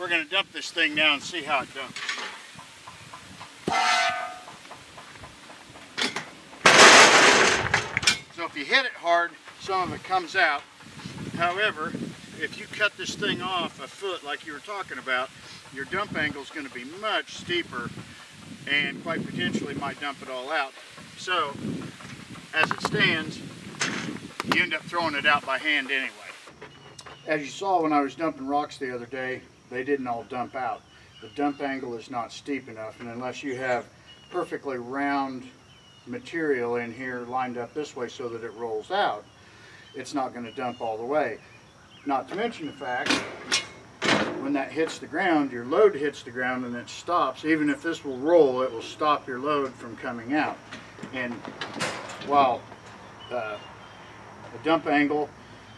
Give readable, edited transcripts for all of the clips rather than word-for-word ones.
we're going to dump this thing now and see how it dumps. So if you hit it hard, some of it comes out. However, if you cut this thing off a foot like you were talking about, your dump angle is going to be much steeper and quite potentially might dump it all out. So, as it stands, you end up throwing it out by hand anyway. As you saw when I was dumping rocks the other day, they didn't all dump out. The dump angle is not steep enough, and unless you have perfectly round material in here lined up this way so that it rolls out, it's not going to dump all the way. Not to mention the fact, when that hits the ground, your load hits the ground and it stops. Even if this will roll, it will stop your load from coming out. And while the dump angle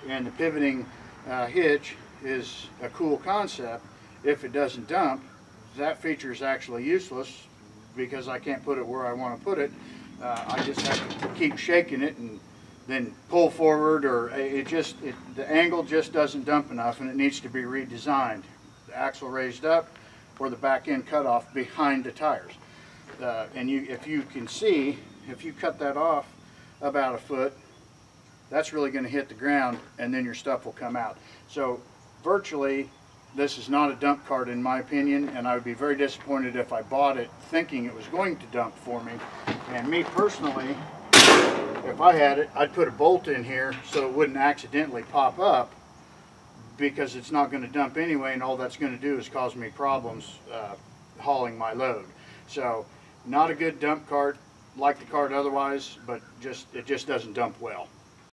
and the pivoting hitch is a cool concept, if it doesn't dump, that feature is actually useless because I can't put it where I want to put it. I just have to keep shaking it and then pull forward, or the angle just doesn't dump enough and it needs to be redesigned. The axle raised up or the back end cut off behind the tires. And if you can see, if you cut that off about a foot, that's really going to hit the ground and then your stuff will come out. So virtually this is not a dump cart in my opinion, and I would be very disappointed if I bought it thinking it was going to dump for me. And me personally, if I had it, I'd put a bolt in here so it wouldn't accidentally pop up, because it's not going to dump anyway, and all that's going to do is cause me problems hauling my load. So not a good dump cart, like the cart otherwise, but it just doesn't dump well.